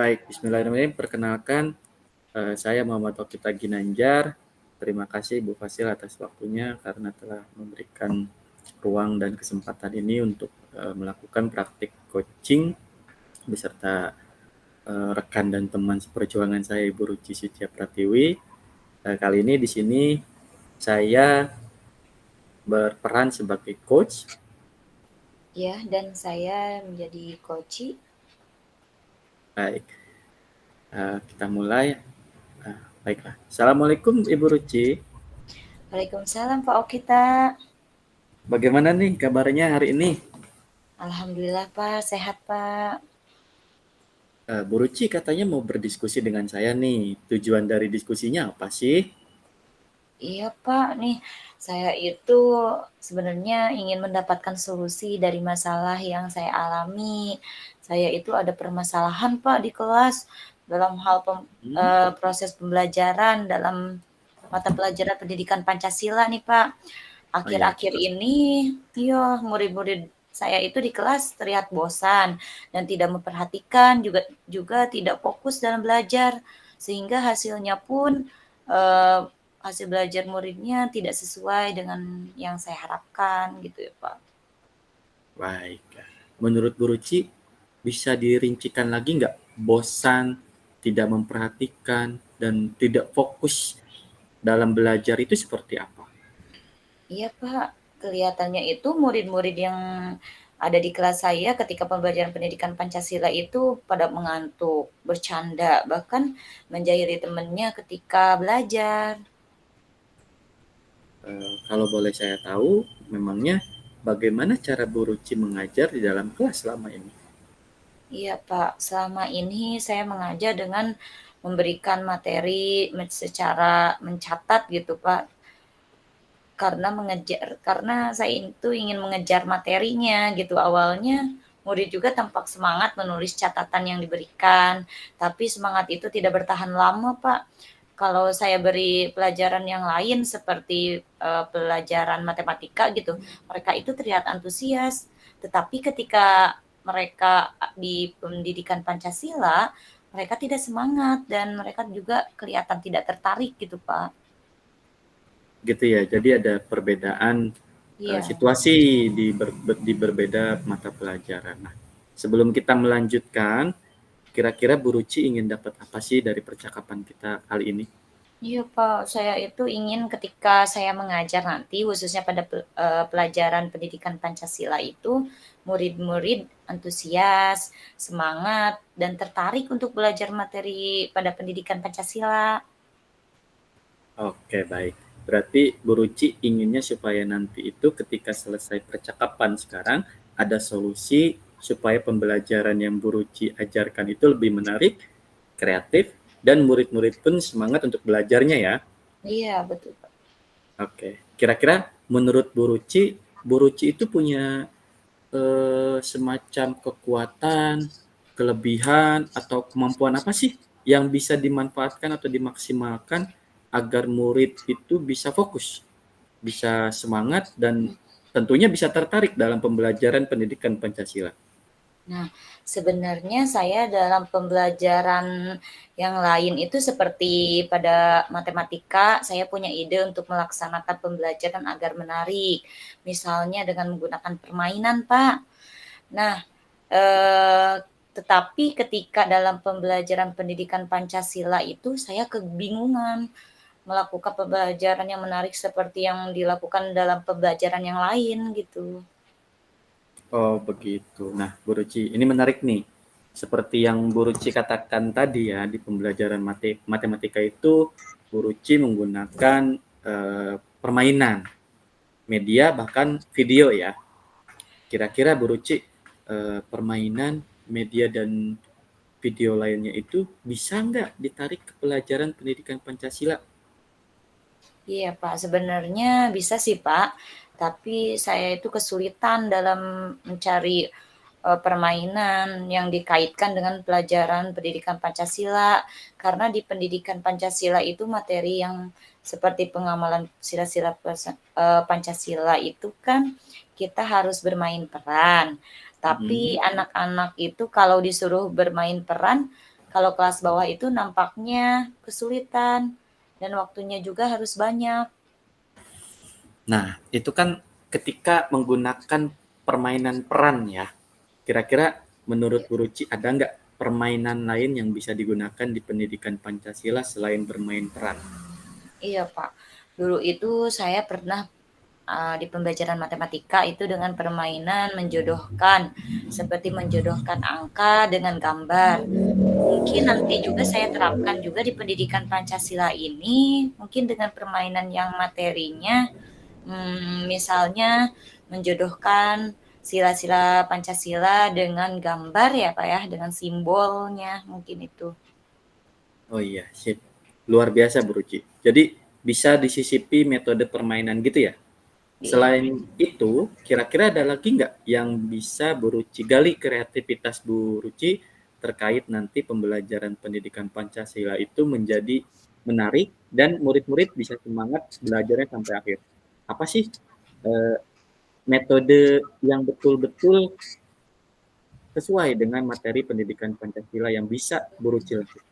Baik, bismillahirrahmanirrahim. Perkenalkan, saya Muhammad Waqita Ginanjar. Terima kasih Bu Fasil atas waktunya karena telah memberikan ruang dan kesempatan ini untuk melakukan praktik coaching beserta rekan dan teman seperjuangan saya Ibu Ruci Sitya Pratiwi. Kali ini di sini saya berperan sebagai coach. Ya, dan saya menjadi coach. Baik, kita mulai. Baiklah. Assalamualaikum Ibu Ruci. Waalaikumsalam Pak Okita. Bagaimana nih kabarnya hari ini? Alhamdulillah Pak, sehat Pak. Bu Ruci katanya mau berdiskusi dengan saya nih. Tujuan dari diskusinya apa sih? Iya Pak, nih saya itu sebenarnya ingin mendapatkan solusi dari masalah yang saya alami. Saya itu ada permasalahan Pak di kelas dalam hal proses pembelajaran dalam mata pelajaran pendidikan Pancasila nih Pak. Oh iya, Akhir-akhir ini, iya murid-murid saya itu di kelas terlihat bosan dan tidak memperhatikan, juga tidak fokus dalam belajar, sehingga hasilnya pun eh, hasil belajar muridnya tidak sesuai dengan yang saya harapkan gitu ya Pak. baik. Menurut Bu Ruci, bisa dirincikan lagi nggak bosan, tidak memperhatikan, dan tidak fokus dalam belajar itu seperti apa? Iya Pak, kelihatannya itu murid-murid yang ada di kelas saya ketika pembelajaran pendidikan Pancasila itu pada mengantuk, bercanda, bahkan menjahili temannya ketika belajar. Kalau boleh saya tahu, memangnya bagaimana cara Bu Ruci mengajar di dalam kelas selama ini? Iya Pak, selama ini saya mengajar dengan memberikan materi secara mencatat gitu Pak. Karena saya itu ingin mengejar materinya gitu. Awalnya murid juga tampak semangat menulis catatan yang diberikan, tapi semangat itu tidak bertahan lama Pak. Kalau saya beri pelajaran yang lain seperti pelajaran matematika gitu, mereka itu terlihat antusias. Tetapi ketika mereka di pendidikan Pancasila, mereka tidak semangat dan mereka juga kelihatan tidak tertarik gitu Pak. Gitu ya, jadi ada perbedaan Iya. situasi di berbeda mata pelajaran. Nah, sebelum kita melanjutkan, kira-kira Bu Ruci ingin dapat apa sih dari percakapan kita kali ini? Iya Pak, saya itu ingin ketika saya mengajar nanti, khususnya pada pelajaran pendidikan Pancasila itu, murid-murid antusias, semangat, dan tertarik untuk belajar materi pada pendidikan Pancasila. Oke, baik. Berarti Bu Ruci inginnya supaya nanti itu ketika selesai percakapan sekarang, ada solusi supaya pembelajaran yang Bu Ruci ajarkan itu lebih menarik, kreatif, dan murid-murid pun semangat untuk belajarnya ya. Iya, betul Pak. Oke, kira-kira menurut Bu Ruci itu punya semacam kekuatan, kelebihan, atau kemampuan apa sih yang bisa dimanfaatkan atau dimaksimalkan agar murid itu bisa fokus, bisa semangat, dan tentunya bisa tertarik dalam pembelajaran pendidikan Pancasila? Nah, sebenarnya saya dalam pembelajaran yang lain itu seperti pada matematika, saya punya ide untuk melaksanakan pembelajaran agar menarik. Misalnya dengan menggunakan permainan, Pak. Nah, eh, tetapi ketika dalam pembelajaran pendidikan Pancasila itu saya kebingungan melakukan pembelajaran yang menarik seperti yang dilakukan dalam pembelajaran yang lain gitu. Oh, begitu. Nah, Bu Ruci, ini menarik nih. Seperti yang Bu Ruci katakan tadi ya, di pembelajaran matematika itu Bu Ruci menggunakan permainan, media, bahkan video ya. Kira-kira Bu Ruci, permainan, media, dan video lainnya itu bisa nggak ditarik ke pelajaran pendidikan Pancasila? Iya Pak, sebenarnya bisa sih Pak, tapi saya itu kesulitan dalam mencari permainan yang dikaitkan dengan pelajaran pendidikan Pancasila, karena di pendidikan Pancasila itu materi yang seperti pengamalan sila-sila Pancasila itu kan kita harus bermain peran. Tapi Mm-hmm. anak-anak itu kalau disuruh bermain peran, Kalau kelas bawah itu nampaknya kesulitan dan waktunya juga harus banyak. Nah, itu kan ketika menggunakan permainan peran ya. Kira-kira menurut Bu Ruci ada nggak permainan lain yang bisa digunakan di pendidikan Pancasila selain bermain peran? Iya, Pak. Dulu itu saya pernah di pembelajaran matematika itu dengan permainan menjodohkan, seperti menjodohkan angka dengan gambar. Mungkin nanti juga saya terapkan juga di pendidikan Pancasila ini, mungkin dengan permainan yang materinya, misalnya menjodohkan sila-sila Pancasila dengan gambar ya, Pak, ya, dengan simbolnya, mungkin itu. Oh iya, sip. Luar biasa Bu Ruci. Jadi bisa disisipi metode permainan gitu ya? Iya. Selain itu, kira-kira ada lagi nggak yang bisa Bu Ruci gali kreativitas Bu Ruci terkait nanti pembelajaran pendidikan Pancasila itu menjadi menarik dan murid-murid bisa semangat belajarnya sampai akhir. Apa sih eh, metode yang betul-betul sesuai dengan materi pendidikan Pancasila yang bisa Bu Ruci lakukan?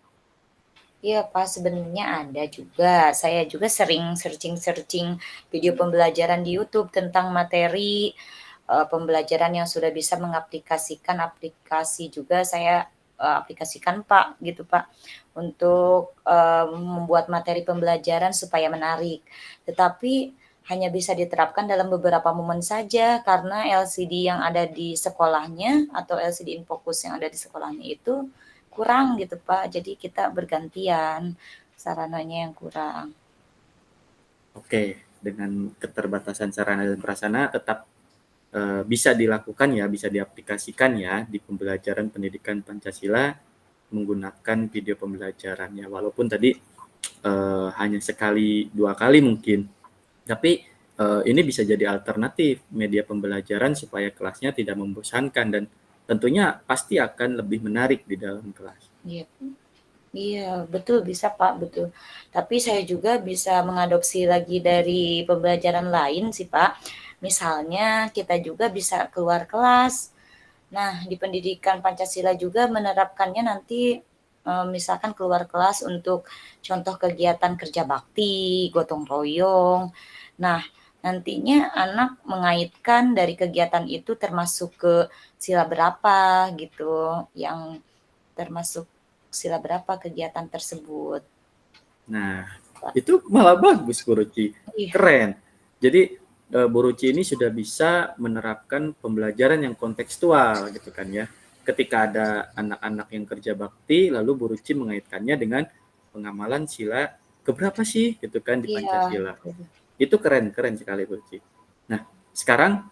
Iya, Pak, sebenarnya ada juga. Saya juga sering searching-searching video pembelajaran di YouTube tentang materi, pembelajaran yang sudah bisa mengaplikasikan aplikasi juga saya, aplikasikan, Pak, gitu, Pak, untuk, membuat materi pembelajaran supaya menarik. Tetapi hanya bisa diterapkan dalam beberapa momen saja karena LCD yang ada di sekolahnya atau LCD Infocus yang ada di sekolahnya itu kurang gitu, Pak. Jadi kita bergantian, sarananya yang kurang. Oke, dengan keterbatasan sarana dan prasarana tetap bisa dilakukan ya, bisa diaplikasikan ya di pembelajaran pendidikan Pancasila menggunakan video pembelajaran ya. Walaupun tadi hanya sekali dua kali mungkin, tapi ini bisa jadi alternatif media pembelajaran supaya kelasnya tidak membosankan dan tentunya pasti akan lebih menarik di dalam kelas. Iya. Iya, betul bisa, Pak, betul. Tapi saya juga bisa mengadopsi lagi dari pembelajaran lain sih, Pak. Misalnya kita juga bisa keluar kelas. Nah, di pendidikan Pancasila juga menerapkannya nanti, misalkan keluar kelas untuk contoh kegiatan kerja bakti, gotong royong. Nah, nantinya anak mengaitkan dari kegiatan itu termasuk ke sila berapa gitu, yang termasuk sila berapa kegiatan tersebut, Nah, Pak. itu malah bagus Bu Ruci, Iya, keren. Jadi Bu Ruci ini sudah bisa menerapkan pembelajaran yang kontekstual gitu kan ya. Ketika ada anak-anak yang kerja bakti, lalu Bu Ruci mengaitkannya dengan pengamalan sila keberapa sih gitu kan di iya, Pancasila. betul. Itu keren sekali Bu Ruci. Nah, sekarang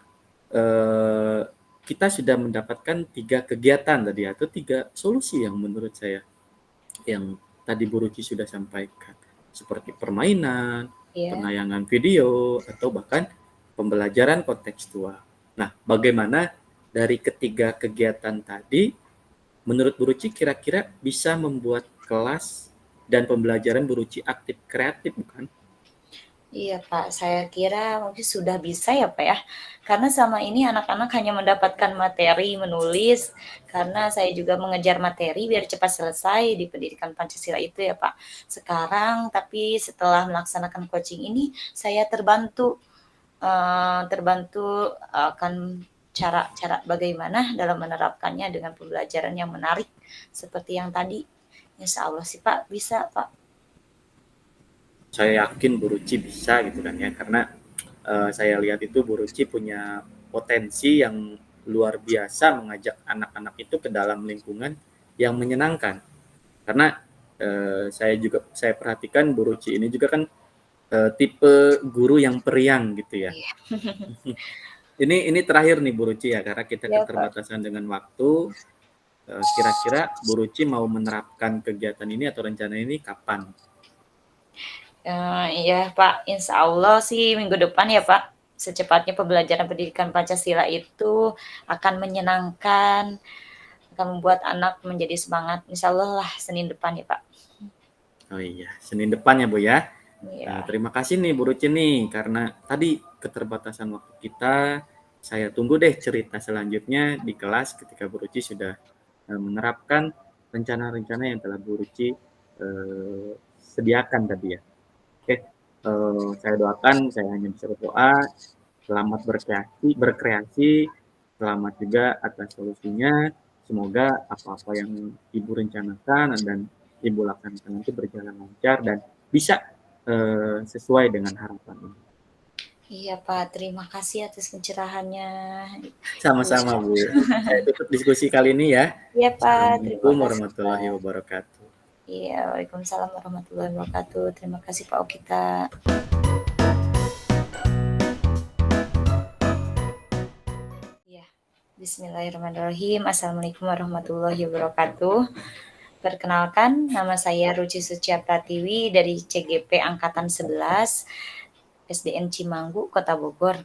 eh, kita sudah mendapatkan 3 kegiatan tadi atau 3 solusi yang menurut saya yang tadi Bu Ruci sudah sampaikan, seperti permainan, Iya. penayangan video, atau bahkan pembelajaran kontekstual. Nah, bagaimana dari ketiga kegiatan tadi, menurut Bu Ruci kira-kira bisa membuat kelas dan pembelajaran Bu Ruci aktif kreatif, bukan? Iya, Pak, saya kira mungkin sudah bisa ya, Pak, ya. Karena selama ini anak-anak hanya mendapatkan materi menulis, karena saya juga mengejar materi biar cepat selesai di pendidikan Pancasila itu ya, Pak. Sekarang tapi setelah melaksanakan coaching ini, saya terbantu, terbantu akan cara-cara bagaimana dalam menerapkannya dengan pembelajaran yang menarik seperti yang tadi. Insya Allah sih, Pak, bisa, Pak. Saya yakin Bu Ruci bisa gitu kan ya, karena saya lihat itu Bu Ruci punya potensi yang luar biasa mengajak anak-anak itu ke dalam lingkungan yang menyenangkan. Karena saya perhatikan Bu Ruci ini juga kan tipe guru yang periang gitu ya. Iya, Ini terakhir nih Bu Ruci ya, karena kita iya, Pak. keterbatasan dengan waktu. Kira-kira Bu Ruci mau menerapkan kegiatan ini atau rencana ini kapan? Iya, Pak, insya Allah sih minggu depan ya, Pak, secepatnya pembelajaran pendidikan Pancasila itu akan menyenangkan, akan membuat anak menjadi semangat, insya Allah lah Senin depan ya, Pak. Oh iya, Senin depan ya Bu ya. Iya, Terima kasih nih Bu Ruci nih, karena tadi keterbatasan waktu kita. Saya tunggu deh cerita selanjutnya di kelas ketika Bu Ruci sudah menerapkan rencana-rencana yang telah Bu Ruci sediakan tadi ya. Oke, saya doakan, saya hanya bisa berdoa, selamat berkreasi, selamat juga atas solusinya. Semoga apa-apa yang Ibu rencanakan dan Ibu laksanakan itu berjalan lancar dan bisa sesuai dengan harapan ini. Iya Pak, terima kasih atas pencerahannya. Sama-sama Bu. Saya tutup diskusi kali ini ya. Iya Pak, terima Assalamualaikum kasih warahmatullahi Pak. wabarakatuh. Iya, waalaikumsalam warahmatullahi wabarakatuh. Terima kasih Pak Okita. Ya, Bismillahirrahmanirrahim. Assalamualaikum warahmatullahi wabarakatuh. Perkenalkan, nama saya Ruci Sucia Pratiwi dari CGP Angkatan 11, SDN Cimanggu, Kota Bogor.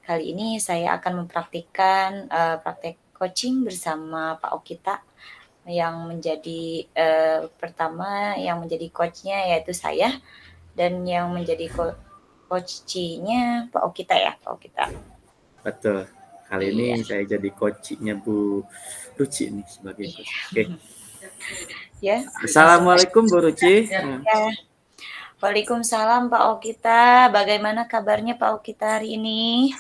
Kali ini saya akan mempraktikkan praktek coaching bersama Pak Okita yang menjadi pertama yang menjadi coachnya yaitu saya dan yang menjadi coachnya Pak Okita ya, Pak Okita. Betul. Kali Iya. ini saya jadi coachnya Bu Ruci nih sebagai Iya. coach. Oke. Ya. Assalamualaikum Bu Ruci. Ya. Waalaikumsalam Pak Okita. Bagaimana kabarnya Pak Okita hari ini?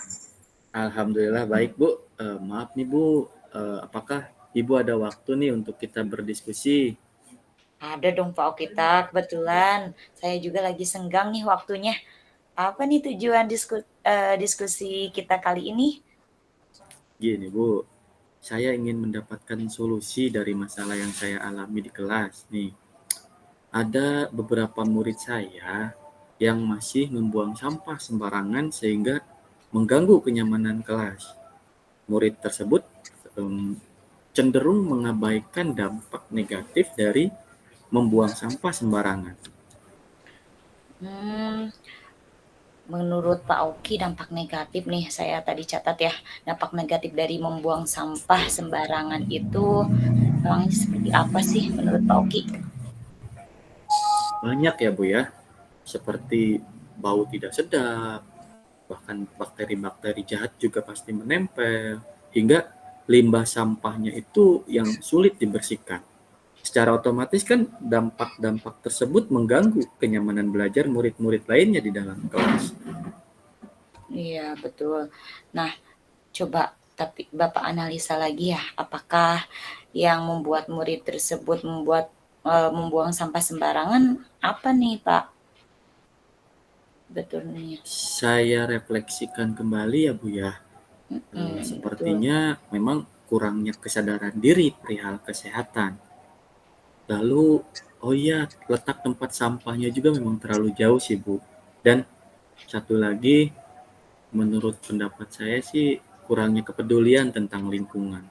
Alhamdulillah baik Bu. Maaf nih Bu, apakah Ibu ada waktu nih untuk kita berdiskusi? Ada dong Pak Okita, kebetulan saya juga lagi senggang nih waktunya. Apa nih tujuan diskusi kita kali ini? Gini Bu, saya ingin mendapatkan solusi dari masalah yang saya alami di kelas nih. Ada beberapa murid saya yang masih membuang sampah sembarangan sehingga mengganggu kenyamanan kelas. Murid tersebut cenderung mengabaikan dampak negatif dari membuang sampah sembarangan. Menurut Pak Oki dampak negatif nih, saya tadi catat ya, dampak negatif dari membuang sampah sembarangan itu memangnya seperti apa sih menurut Pak Oki? Banyak ya Bu ya, seperti bau tidak sedap, bahkan bakteri-bakteri jahat juga pasti menempel, hingga limbah sampahnya itu yang sulit dibersihkan. Secara otomatis kan dampak-dampak tersebut mengganggu kenyamanan belajar murid-murid lainnya di dalam kelas. Iya, betul. Nah, coba tapi Bapak analisa lagi ya, apakah yang membuat murid tersebut membuang sampah sembarangan apa nih, Pak? Betulnya. Saya refleksikan kembali ya Bu ya. Betul. Sepertinya memang kurangnya kesadaran diri perihal kesehatan. Lalu, oh iya, letak tempat sampahnya juga memang terlalu jauh sih Bu. Dan satu lagi, menurut pendapat saya sih kurangnya kepedulian tentang lingkungan.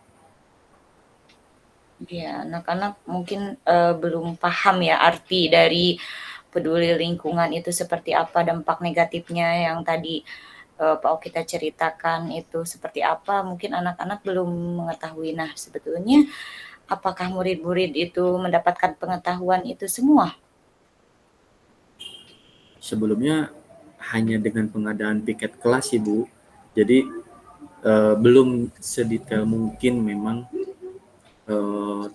Ya, anak-anak mungkin belum paham ya arti dari peduli lingkungan itu seperti apa, dampak negatifnya yang tadi Pak Okita ceritakan itu seperti apa, mungkin anak-anak belum mengetahui. Nah, sebetulnya apakah murid-murid itu mendapatkan pengetahuan itu semua? Sebelumnya hanya dengan pengadaan piket kelas sih Bu. Jadi belum sedetail mungkin memang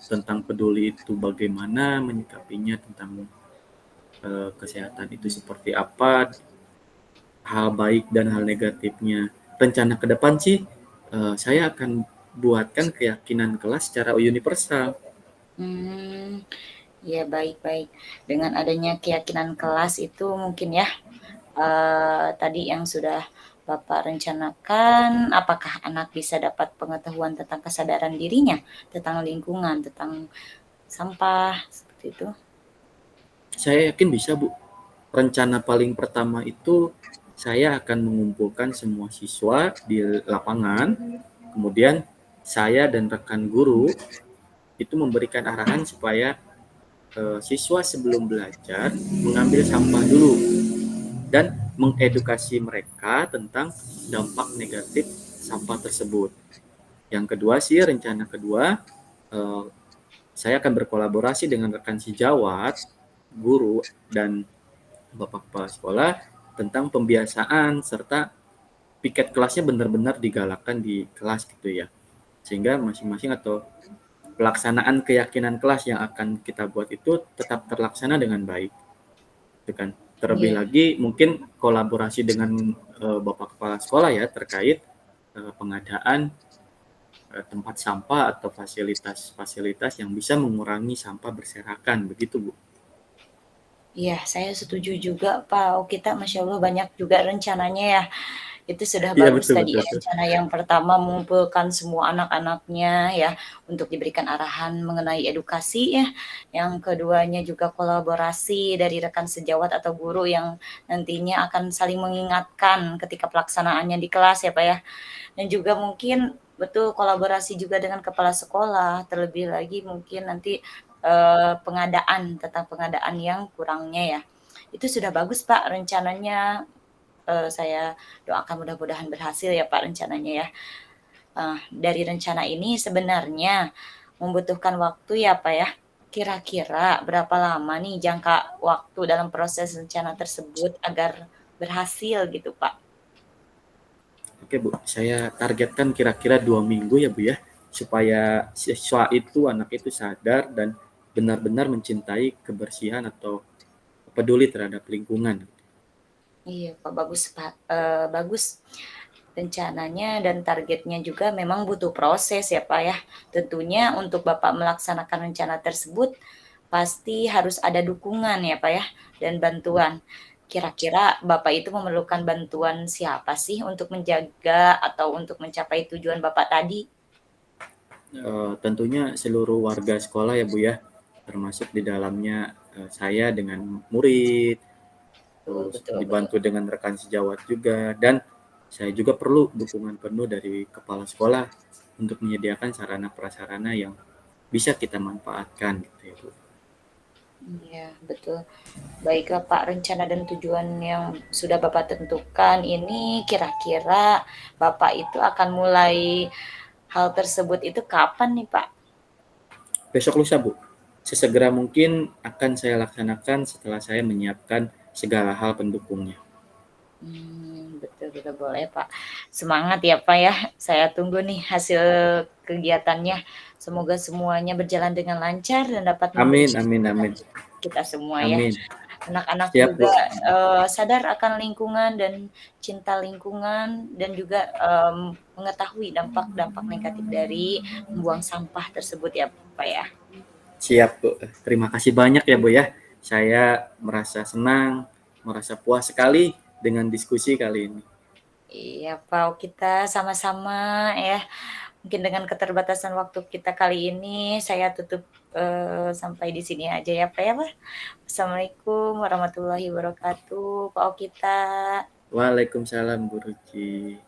tentang peduli itu bagaimana menyikapinya, tentang kesehatan itu seperti apa, hal baik dan hal negatifnya. Rencana ke depan sih saya akan buatkan keyakinan kelas secara universal. Ya baik-baik. Dengan adanya keyakinan kelas itu mungkin ya tadi yang sudah Bapak rencanakan, apakah anak bisa dapat pengetahuan tentang kesadaran dirinya, tentang lingkungan, tentang sampah, seperti itu? Saya yakin bisa Bu. Rencana paling pertama itu saya akan mengumpulkan semua siswa di lapangan, kemudian saya dan rekan guru itu memberikan arahan supaya siswa sebelum belajar mengambil sampah dulu dan mengedukasi mereka tentang dampak negatif sampah tersebut. Yang kedua sih, rencana kedua, saya akan berkolaborasi dengan rekan sejawat, guru, dan bapak kepala sekolah tentang pembiasaan serta piket kelasnya benar-benar digalakkan di kelas gitu ya. Sehingga masing-masing atau pelaksanaan keyakinan kelas yang akan kita buat itu tetap terlaksana dengan baik, gitu kan. Terlebih Iya. lagi mungkin kolaborasi dengan Bapak Kepala Sekolah ya terkait pengadaan tempat sampah atau fasilitas-fasilitas yang bisa mengurangi sampah berserakan, begitu Bu. Iya, saya setuju juga Pak. Oh, kita Masya Allah banyak juga rencananya ya. Itu sudah Iya bagus betul tadi betul. Betul. rencana yang pertama mengumpulkan semua anak-anaknya ya untuk diberikan arahan mengenai edukasi ya. Yang keduanya juga kolaborasi dari rekan sejawat atau guru yang nantinya akan saling mengingatkan ketika pelaksanaannya di kelas ya Pak ya. Dan juga mungkin betul kolaborasi juga dengan kepala sekolah, terlebih lagi mungkin nanti tentang pengadaan yang kurangnya ya. Itu sudah bagus Pak rencananya, saya doakan mudah-mudahan berhasil ya Pak rencananya ya. Dari rencana ini sebenarnya membutuhkan waktu ya Pak ya. Kira-kira berapa lama nih jangka waktu dalam proses rencana tersebut agar berhasil gitu Pak? Oke Bu, saya targetkan kira-kira 2 minggu ya Bu ya, supaya siswa itu, anak itu sadar dan benar-benar mencintai kebersihan atau peduli terhadap lingkungan. Iya Pak, bagus Pak, bagus rencananya dan targetnya juga memang butuh proses ya Pak ya. Tentunya untuk Bapak melaksanakan rencana tersebut, pasti harus ada dukungan ya Pak ya, dan bantuan. Kira-kira Bapak itu memerlukan bantuan siapa sih untuk menjaga atau untuk mencapai tujuan Bapak tadi? Tentunya seluruh warga sekolah ya Bu ya, termasuk di dalamnya saya dengan murid, Betul terus betul betul. dibantu dengan rekan sejawat juga, dan saya juga perlu dukungan penuh dari kepala sekolah untuk menyediakan sarana prasarana yang bisa kita manfaatkan gitu ya Bu. Iya, betul. Baiklah Pak, rencana dan tujuan yang sudah Bapak tentukan ini kira-kira Bapak itu akan mulai hal tersebut itu kapan nih Pak? Besok lusa Bu, sesegera mungkin akan saya laksanakan setelah saya menyiapkan segala hal pendukungnya. Betul betul, boleh Pak. Semangat ya Pak ya, saya tunggu nih hasil kegiatannya. Semoga semuanya berjalan dengan lancar dan dapat memberi Amin amin manfaat amin. untuk kita semua ya. Amin. Anak-anak Siap Bu. juga, sadar akan lingkungan dan cinta lingkungan dan juga, mengetahui dampak-dampak negatif dari membuang sampah tersebut ya Pak ya. Siap Bu. Terima kasih banyak ya Bu ya. Saya merasa senang, merasa puas sekali dengan diskusi kali ini. Iya Pak, kita sama-sama ya. Mungkin dengan keterbatasan waktu kita kali ini, saya tutup, sampai di sini aja ya Pak ya, Pak. Assalamualaikum warahmatullahi wabarakatuh, Pak Okita. Waalaikumsalam Bu Ruci.